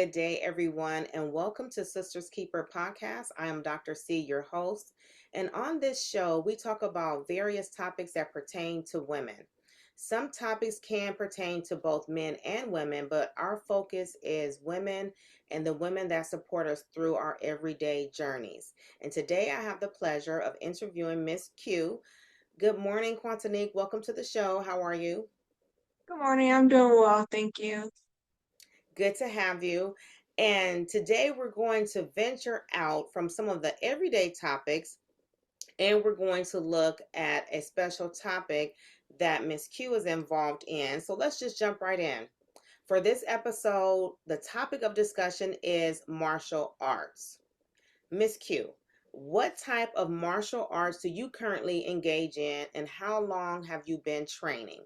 good day, everyone, and welcome to Sisters Keeper podcast. I am Dr. C, your host, and on this show, we talk about various topics that pertain to women. Some topics can pertain to both men and women, but our focus is women and the women that support us through our everyday journeys. And today, I have the pleasure of interviewing Miss Q. Good morning, Quantanique. Welcome to the show. How are you? Good morning. I'm doing well, thank you. Good to have you. And today we're going to venture out from some of the everyday topics and we're going to look at a special topic that Miss Q is involved in. So let's just jump right in. For this episode, the topic of discussion is martial arts. Miss Q, what type of martial arts do you currently engage in and how long have you been training?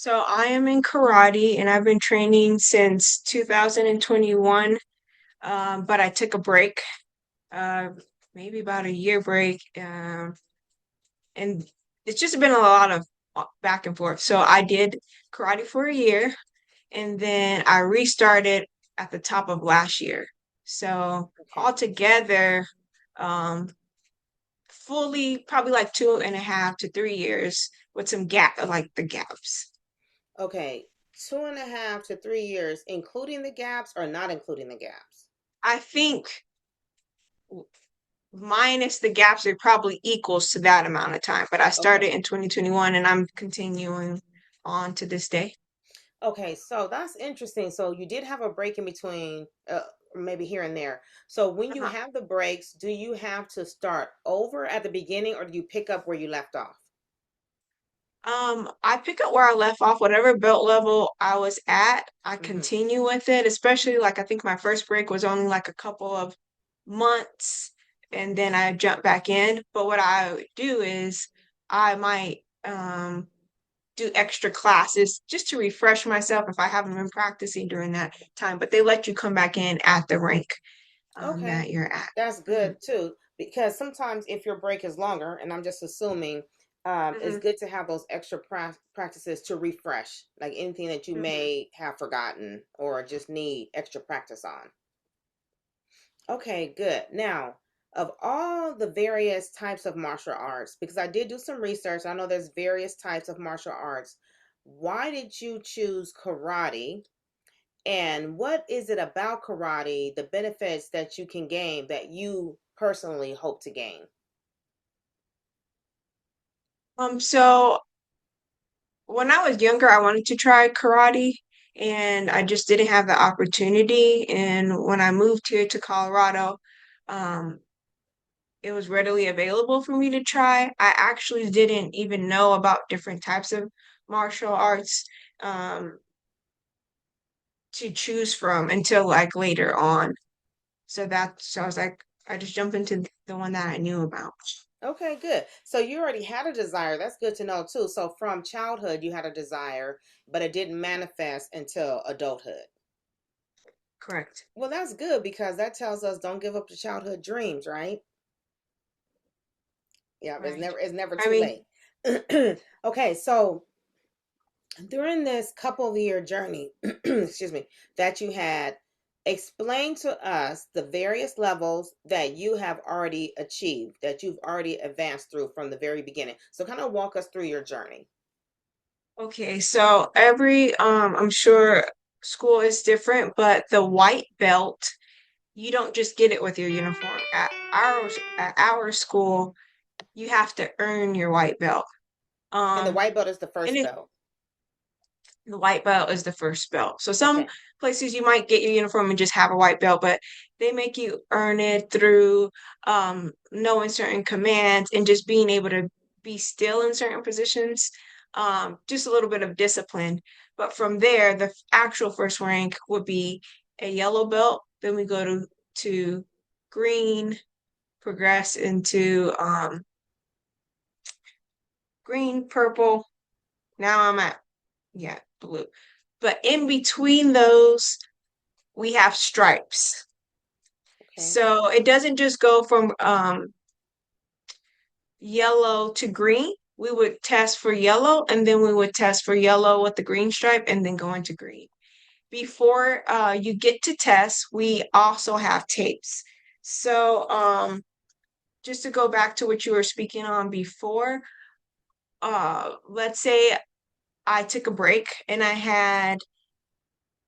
So I am in karate and I've been training since 2021, but I took a break, uh, maybe about a year break, and it's just been a lot of back and forth. So I did karate for a year and then I restarted at the top of last year. So Okay. altogether, um, fully probably like 2.5 to 3 years with some like the gaps. Okay, 2.5 to 3 years, including the gaps or not including the gaps? I think minus the gaps, it probably equals to that amount of time. But I Okay. started in 2021 and I'm continuing on to this day. Okay, so that's interesting. So you did have a break in between, maybe here and there. So when you Uh-huh. have the breaks, do you have to start over at the beginning or do you pick up where you left off? I pick up where I left off, whatever belt level I was at, I Hmm. continue with it, especially like I think my first break was only like a couple of months and then I jump back in. But what I would do is I might do extra classes just to refresh myself if I haven't been practicing during that time. But they let you come back in at the rank Okay, that you're at. that's Hmm. good too, because sometimes if your break is longer, and I'm just assuming, it's Hmm. good to have those extra practices to refresh, like anything that you Hmm. may have forgotten or just need extra practice on. Okay, good. Now, of all the various types of martial arts, because I did do some research, I know there's various types of martial arts. Why did you choose karate? And what is it about karate, the benefits that you can gain that you personally hope to gain? So when I was younger, I wanted to try karate and I just didn't have the opportunity. And when I moved here to Colorado, um, it was readily available for me to try. I actually didn't even know about different types of martial arts. Um, to choose from until like later on. So I was like, I just jumped into the one that I knew about. Okay, good. So you already had a desire. That's good to know too. So from childhood, you had a desire, but it didn't manifest until adulthood. Correct. Well, that's good because that tells us don't give up the childhood dreams, right? Yeah, Right. it's never I too mean, late. Okay, so during this couple of year journey, excuse me, that you had, explain to us the various levels that you have already achieved, that you've already advanced through from the very beginning. So kind of walk us through your journey. okay, so I'm sure school is different, but the white belt, you don't just get it with your uniform. At our school, you have to earn your white belt. And the Um, white belt is the and first belt. the white belt is the first belt. So some Okay. places you might get your uniform and just have a white belt, but they make you earn it through knowing certain commands and just being able to be still in certain positions. Just a little bit of discipline. But from there, the actual first rank would be a yellow belt. Then we go to green, progress into green, purple. Now I'm at yeah, blue. But in between those, we have stripes. Okay. So it doesn't just go from yellow to green. We would test for yellow and then we would test for yellow with the green stripe and then go into green. before you get to test, we also have tapes. So just to go back to what you were speaking on before, let's say I took a break and I had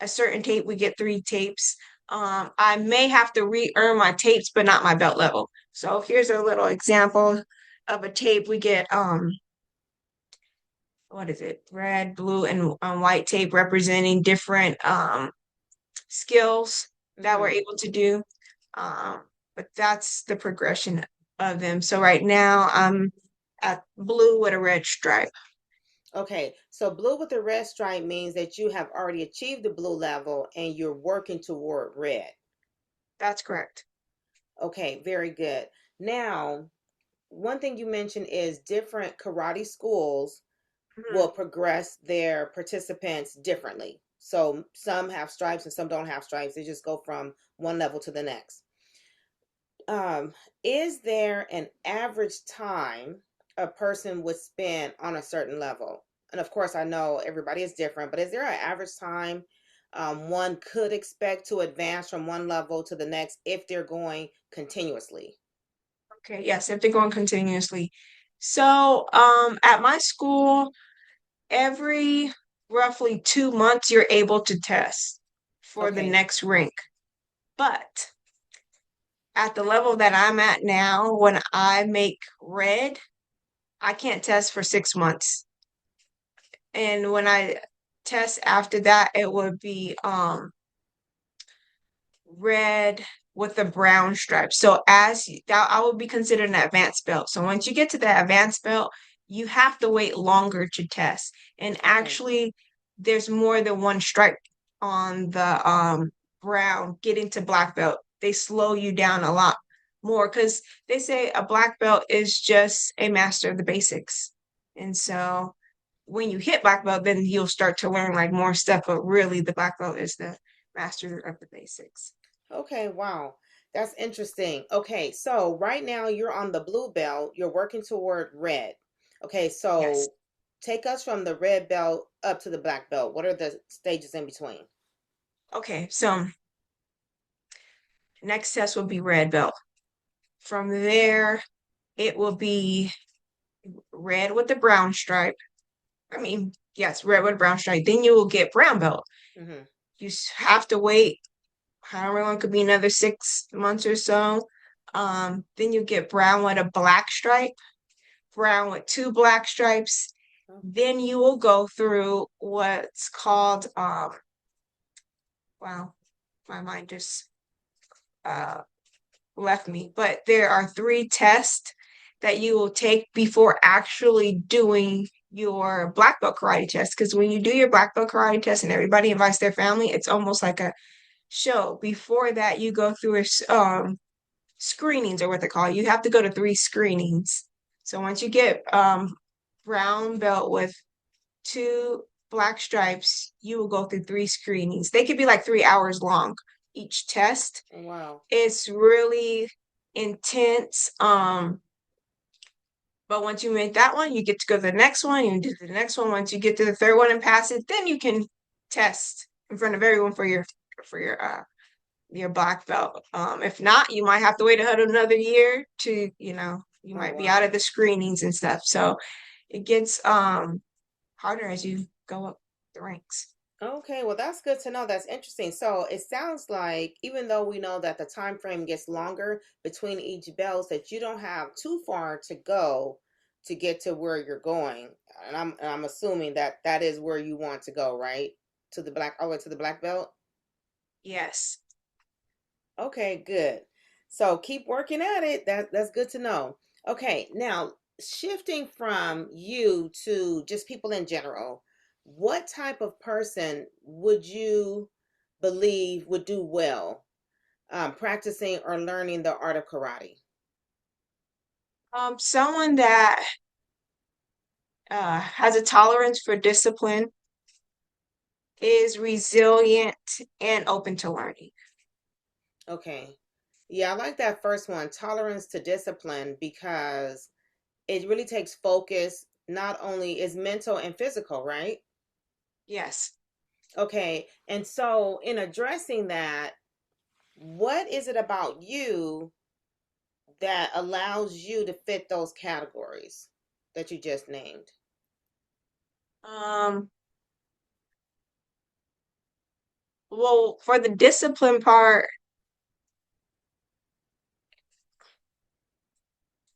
a certain tape, we get three tapes. I may have to re-earn my tapes, but not my belt level. So here's a little example of a tape. We get what is it? Red, blue, and white tape representing different skills that we're Mm-hmm. able to do. But that's the progression of them. So right now I'm at blue with a red stripe. Okay, so blue with the red stripe means that you have already achieved the blue level and you're working toward red. That's correct. Okay, very good. Now, one thing you mentioned is different karate schools will Mhm. progress their participants differently. So some have stripes and some don't have stripes. They just go from one level to the next. Um, is there an average time a person would spend on a certain level? And of course, I know everybody is different, but is there an average time one could expect to advance from one level to the next if they're going continuously? Okay, yes, if they're going continuously. So, at my school, every roughly 2 months, you're able to test for the Okay. next rank. But at the level that I'm at now, when I make red, I can't test for 6 months. And when I test after that, it would be red with the brown stripe. So that I would be considered an advanced belt. So once you get to the advanced belt, you have to wait longer to test. And Okay. actually, there's more than one stripe on the brown getting to black belt. They slow you down a lot more because they say a black belt is just a master of the basics. And so when you hit black belt, then you'll start to learn like more stuff, but really the black belt is the master of the basics. Okay, wow. That's interesting. Okay, so right now you're on the blue belt, you're working toward red. Okay, Yes. so take us from the red belt up to the black belt. What are the stages in between? Okay, so next test will be red belt. From there, it will be red with the brown stripe. I mean, yes, red with brown stripe. Then you will get brown belt. Hmm. Have to wait however long, could be another 6 months or so. Then you get brown with a black stripe, brown with two black stripes. Then you will go through what's called wow, my mind just uh left me, but there are three tests that you will take before actually doing your black belt karate test. Because when you do your black belt karate test and everybody invites their family, it's almost like a show. Before that, you go through screenings or what they call it. You have to go to three screenings. So once you get brown belt with two black stripes, you will go through three screenings. They could be like 3 hours long each test. Wow. It's really intense. But once you make that one, you get to go to the next one, you do the next one. Once you get to the third one and pass it, then you can test in front of everyone for your black belt. If not, you might have to wait another year to, you Oh, might be out wow. of the screenings and stuff. So it gets harder as you go up the ranks. Okay, well that's good to know. That's interesting. So it sounds like even though we know that the time frame gets longer between each belts, that you don't have too far to go to get to where you're going. And I'm assuming that that is where you want to go, right? To the black, all the way to the black belt. Yes. Okay, good. So keep working at it. That's good to know. Okay, now shifting from you to just people in general, what type of person would you believe would do well practicing or learning the art of karate? Someone that has a tolerance for discipline, is resilient, and open to learning. Okay. Yeah, I like that first one, tolerance to discipline, because it really takes focus, not only is mental and physical, right? Yes. Okay. And so, in addressing that, what is it about you that allows you to fit those categories that you just named? Um, well, for the discipline part,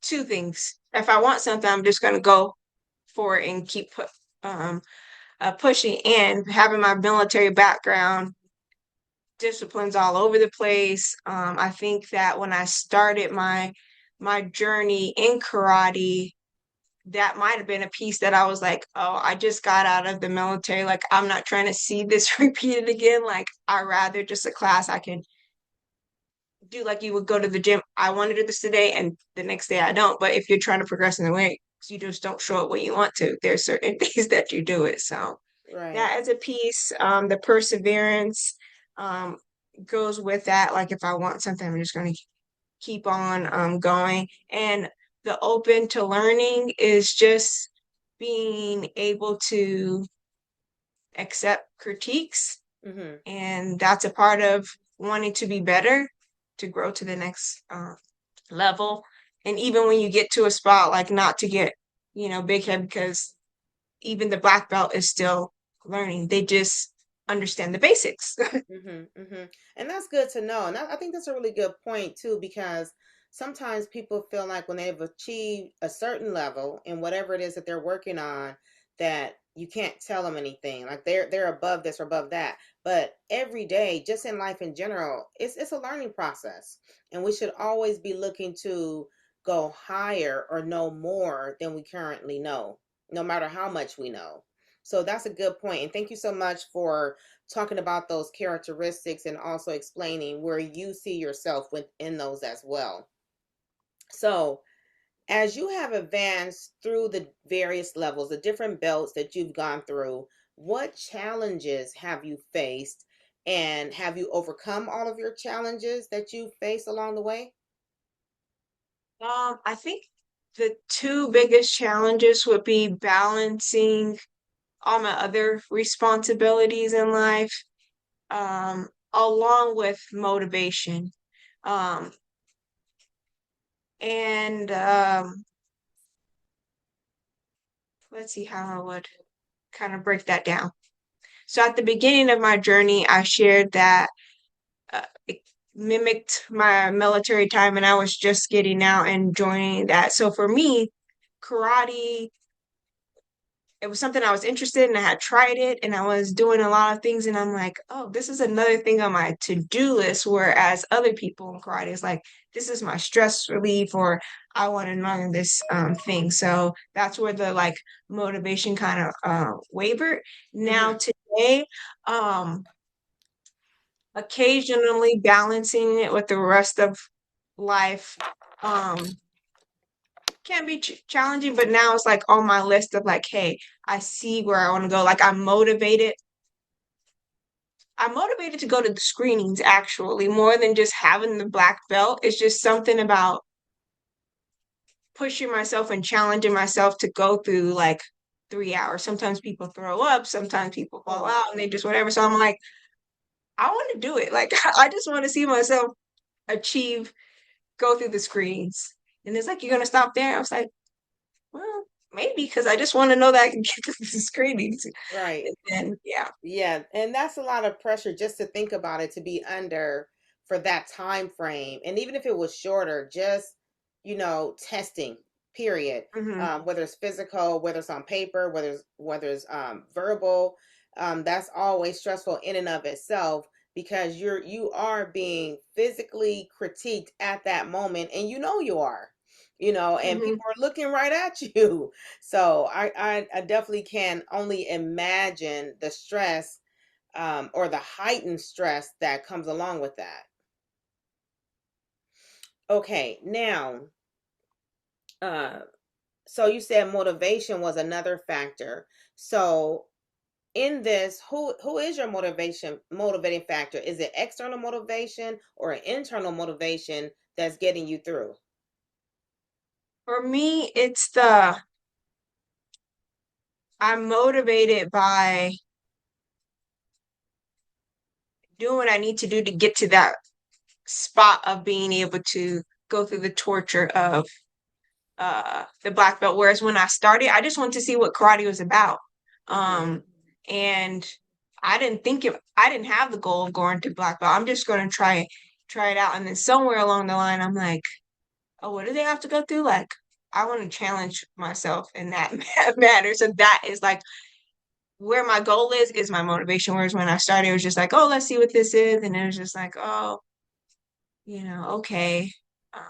two things. If I want something, I'm just gonna go for it and keep um pushing. And having my military background, disciplines all over the place. I think that when I started my journey in karate, that might have been a piece that I was like, oh, I just got out of the military. Like, I'm not trying to see this repeated again. Like, I rather just a class I can do, like you would go to the gym. I want to do this today, and the next day I don't. But if you're trying to progress in the way, you just don't show it when you want to. There's certain days that you do it. So Right. that as a piece, the perseverance um, goes with that. Like if I want something, I'm just going to keep on going. And the open to learning is just being able to accept critiques, Mm-hmm. and that's a part of wanting to be better, to grow to the next level. And even when you get to a spot, like not to get, big head, because even the black belt is still learning. They just understand the basics. Mm-hmm, mm-hmm. And that's good to know. And I think that's a really good point too, because sometimes people feel like when they've achieved a certain level in whatever it is that they're working on, that you can't tell them anything. Like they're above this or above that. But every day, just in life in general, it's a learning process. And we should always be looking to go higher or know more than we currently know, no matter how much we know. So that's a good point. And thank you so much for talking about those characteristics and also explaining where you see yourself within those as well. So, as you have advanced through the various levels, the different belts that you've gone through, what challenges have you faced? And have you overcome all of your challenges that you faced along the way? I think the two biggest challenges would be balancing all my other responsibilities in life, along with motivation. Um, and let's see how I would kind of break that down. So at the beginning of my journey, I shared that it mimicked my military time, and I was just getting out and joining that. So for me, karate, it was something I was interested in. I had tried it and I was doing a lot of things, and I'm like, oh, this is another thing on my to-do list. Whereas other people in karate is like, this is my stress relief, or I want to learn this thing. So that's where the like motivation kind of wavered. Now Mm-hmm. today, um, occasionally balancing it with the rest of life can be challenging, but now it's like on my list of like, hey, I see where I want to go. Like I'm motivated. I'm motivated to go to the screenings actually, more than just having the black belt. It's just something about pushing myself and challenging myself to go through like 3 hours. Sometimes people throw up, sometimes people fall Oh, out and they just whatever. So I'm like, I want to do it. Like I just want to see myself achieve, go through the screenings. And it's like, you're gonna stop there. I was like, well, maybe because I just want to know that I can get through the screenings. right. And then yeah. Yeah, and that's a lot of pressure just to think about it, to be under for that time frame. And even if it was shorter, just, testing, period. Hmm. Whether it's physical, whether it's on paper, whether it's verbal, that's always stressful in and of itself, because you are being physically critiqued at that moment, and you are, and Hmm. people are looking right at you. So I definitely can only imagine the stress, or the heightened stress that comes along with that. Okay, now, uh, so you said motivation was another factor. So in this, who is your motivating factor? Is it external motivation or an internal motivation that's getting you through? For me, it's the I'm motivated by doing what I need to do to get to that spot of being able to go through the torture of the black belt. Whereas when I started, I just wanted to see what karate was about. Mm-hmm. And I didn't have the goal of going to black belt. I'm just gonna try it out. And then somewhere along the line, I'm like, oh, what do they have to go through? Like, I want to challenge myself in that matter. So that is like where my goal is my motivation. Whereas when I started, it was just like, oh, let's see what this is. And it was just like, oh, okay. Um,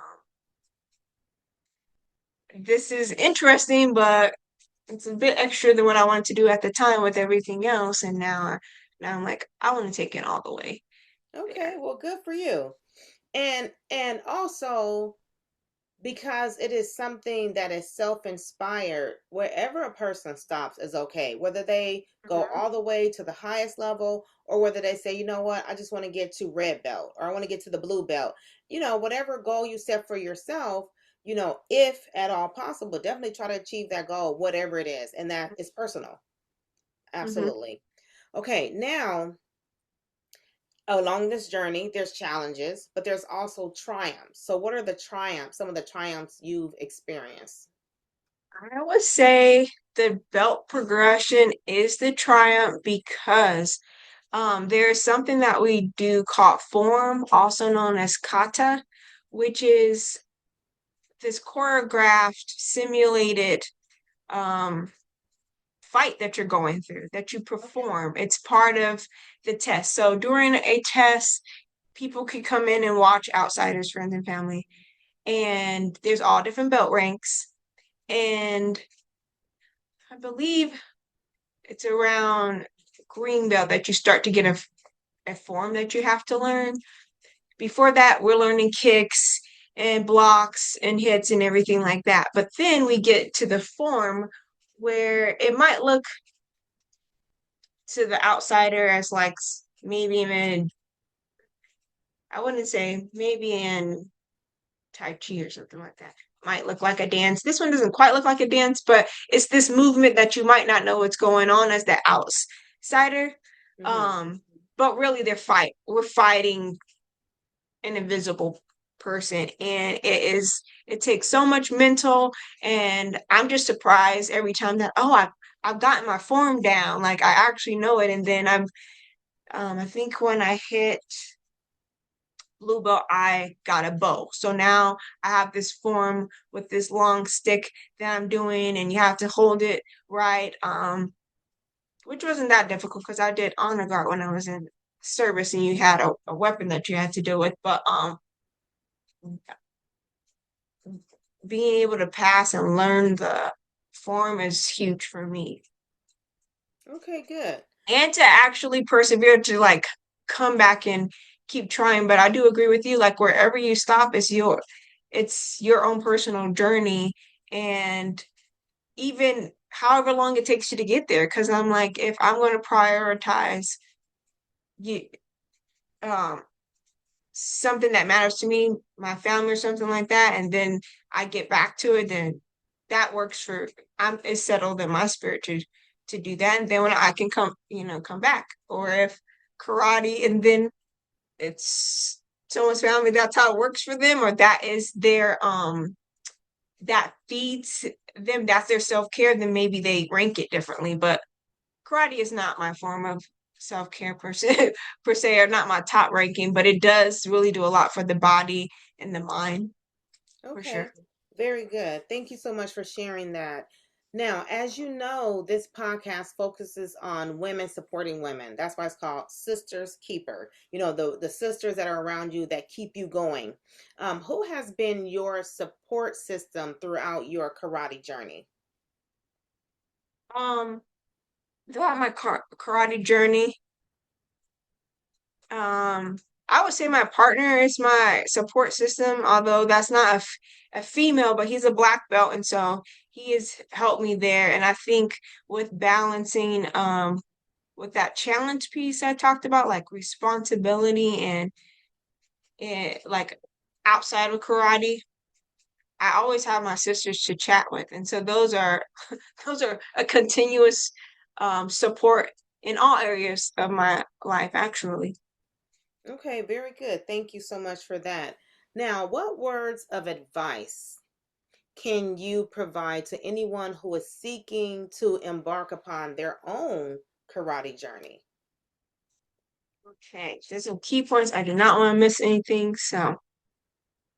this is interesting, but it's a bit extra than what I wanted to do at the time with everything else. And now I'm like, I want to take it all the way Okay, there. well, good for you. And also because it is something that is self-inspired, wherever a person stops is okay, whether they go Mhm, all the way to the highest level or whether they say, you know what, I just want to get to red belt or I want to get to the blue belt. Whatever goal you set for yourself, if at all possible, definitely try to achieve that goal, whatever it is, and that is personal. mhm. Absolutely. Okay, now along this journey, there's challenges, but there's also triumphs. So, what are the triumphs, some of the triumphs you've experienced? I would say the belt progression is the triumph because there is something that we do called form, also known as kata, which is this choreographed, simulated um, fight that you're going through, that you Okay. perform. It's part of the test. So during a test, people could come in and watch outsiders, friends, and family. And there's all different belt ranks. And I believe it's around green belt that you start to get a form that you have to learn. Before that, we're learning kicks and blocks and hits and everything like that. But then we get to the form where it might look to the outsider as like maybe even, I wouldn't say maybe in Tai Chi or something like that. Might look like a dance. This one doesn't quite look like a dance, but it's this movement that you might not know what's going on as the outsider. Mm-hmm. Um, but really we're fighting an invisible person. And it takes so much mental, and I'm just surprised every time that, oh, I've gotten my form down. Like I actually know it. And then I think when I hit blue belt, I got a bow. So now I have this form with this long stick that I'm doing, and you have to hold it right. Which wasn't that difficult because I did honor guard when I was in service, and you had a weapon that you had to deal with. But being able to pass and learn the form is huge for me. Okay, good. And to actually persevere to like come back and keep trying. But I do agree with you, like wherever you stop is it's your own personal journey, and even however long it takes you to get there. Because I'm like, if I'm going to prioritize you um something that matters to me, my family or something like that, and then I get back to it, then that works for I'm it's settled in my spirit to do that. And then when I can come back. Or if karate and then it's someone's family, that's how it works for them, or that is their that feeds them, that's their self-care, then maybe they rank it differently. But karate is not my form of self-care per se, per se, or not my top ranking, but it does really do a lot for the body and the mind for sure. Okay, very good. Thank you so much for sharing that. Now, as you know, this podcast focuses on women supporting women. That's why it's called Sisters Keeper. The sisters that are around you that keep you going. Who has been your support system throughout your karate journey? Um, throughout my karate journey, um, I would say my partner is my support system, although that's not a female, but he's a black belt, and so he has helped me there. And I think with balancing, with that challenge piece I talked about, like responsibility and like outside of karate, I always have my sisters to chat with. And so those are those are a continuous support in all areas of my life, actually. Okay, very good. Thank you so much for that. Now, what words of advice can you provide to anyone who is seeking to embark upon their own karate journey? Okay, there's some key points. I do not want to miss anything. So,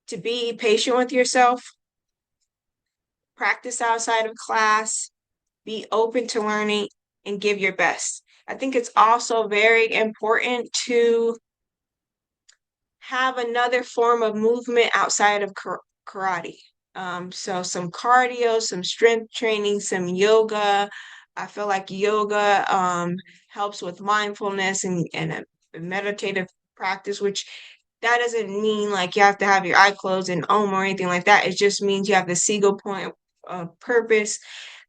to be patient with yourself, practice outside of class, be open to learning, and give your best. I think it's also very important to have another form of movement outside of karate. So some cardio, some strength training, some yoga. I feel like yoga helps with mindfulness and a meditative practice, which that doesn't mean like you have to have your eye closed and or anything like that. It just means you have the single point of purpose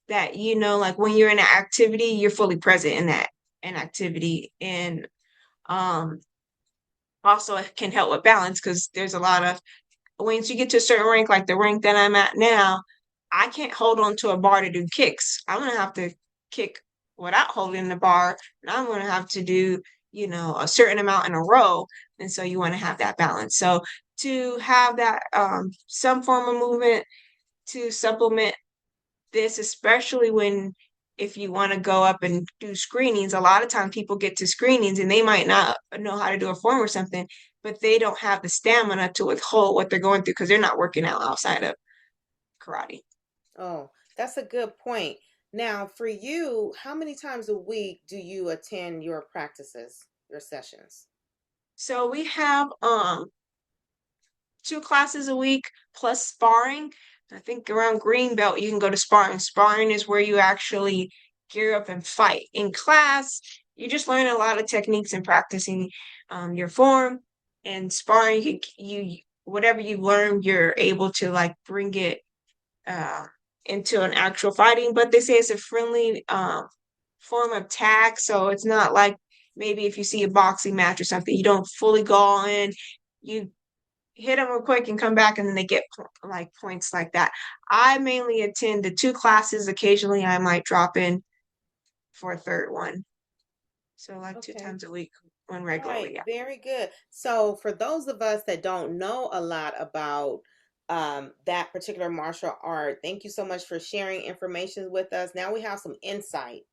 that like when you're in an activity, you're fully present in that an activity. And um also it can help with balance because there's a lot of once you get to a certain rank, like the rank that I'm at now, I can't hold on to a bar to do kicks. I'm gonna have to kick without holding the bar, and I'm gonna have to do, a certain amount in a row. And so you want to have that balance. So to have that some form of movement to supplement this, especially when if you want to go up and do screenings, a lot of time people get to screenings and they might not know how to do a form or something, but they don't have the stamina to withhold what they're going through because they're not working out outside of karate. Oh, that's a good point. Now, for you, how many times a week do you attend your practices, your sessions? So we have 2 classes a week plus sparring. I think around green belt you can go to sparring. Sparring is where you actually gear up and fight. In class, you just learn a lot of techniques and practicing your form. And sparring, you whatever you learn, you're able to like bring it uh, into an actual fighting. But they say it's a friendly form of tag, so it's not like maybe if you see a boxing match or something, you don't fully go all in. You hit them real quick and come back, and then they get like points like that. I mainly attend the 2 classes. Occasionally, I might drop in for a third one. So like two Okay. times a week, one All right, regularly. Yeah. very good. So, for those of us that don't know a lot about that particular martial art, thank you so much for sharing information with us. Now we have some insight.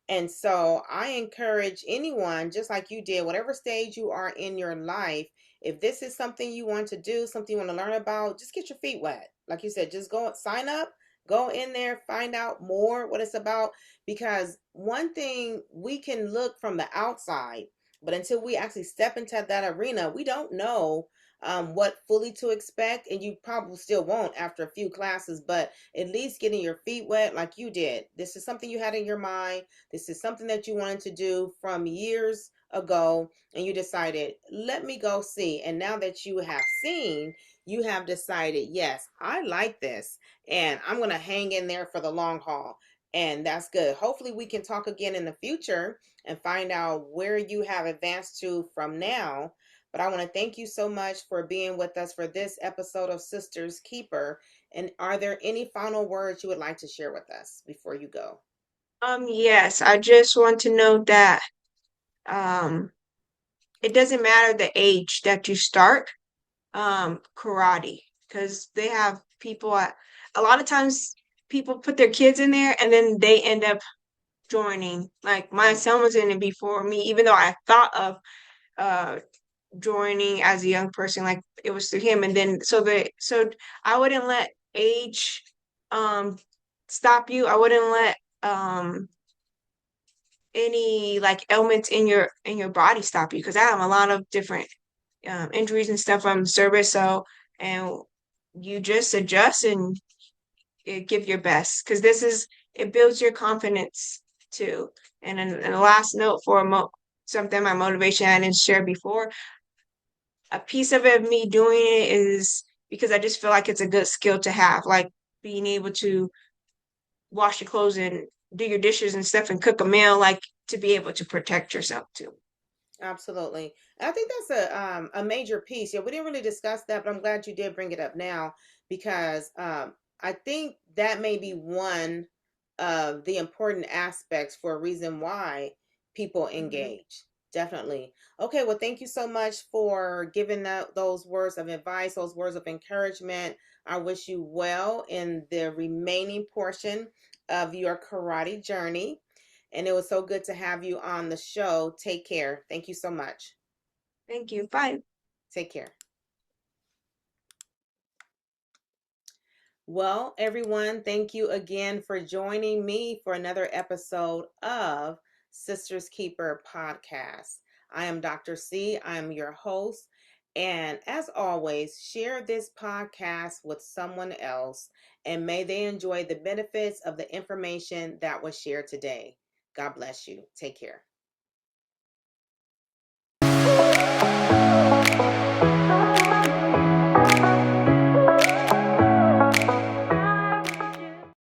And so I encourage anyone, just like you did, whatever stage you are in your life, if this is something you want to do, something you want to learn about, just get your feet wet. Like you said, just go sign up, go in there, find out more what it's about. Because one thing we can look from the outside, but until we actually step into that arena, we don't know what fully to expect. And you probably still won't after a few classes, but at least getting your feet wet like you did. This is something you had in your mind, this is something that you wanted to do from years ago, and you decided, let me go see. And now that you have seen, you have decided, yes, I like this, and I'm going to hang in there for the long haul. And that's good. Hopefully, we can talk again in the future and find out where you have advanced to from now. But I want to thank you so much for being with us for this episode of Sisters Keeper. And are there any final words you would like to share with us before you go? Yes, I just want to note that um it doesn't matter the age that you start karate because they have people at a lot of times people put their kids in there and then they end up joining. Like my Mm. son was in it before me, even though I thought of uh joining as a young person, like it was through him. And then so I wouldn't let age um stop you. I wouldn't let any like ailments in your body stop you because I have a lot of different injuries and stuff from service. So and you just adjust and give your best because it builds your confidence too. And the last note for something my motivation I didn't share before, a piece of it me doing it is because I just feel like it's a good skill to have, like being able to wash your clothes and do your dishes and stuff and cook a meal, like to be able to protect yourself too. Absolutely. I think that's a major piece. Yeah, we didn't really discuss that, but I'm glad you did bring it up now because I think that may be one of the important aspects for a reason why people Hmm. engage. Definitely. Okay, well, thank you so much for giving those words of advice, those words of encouragement. I wish you well in the remaining portion of your karate journey. And it was so good to have you on the show. Take care. Thank you so much. Thank you. Bye. Take care. Well, everyone, thank you again for joining me for another episode of Sisters Keeper podcast. I am Dr. C. I am your host. And as always, share this podcast with someone else and may they enjoy the benefits of the information that was shared today. God bless you. Take care.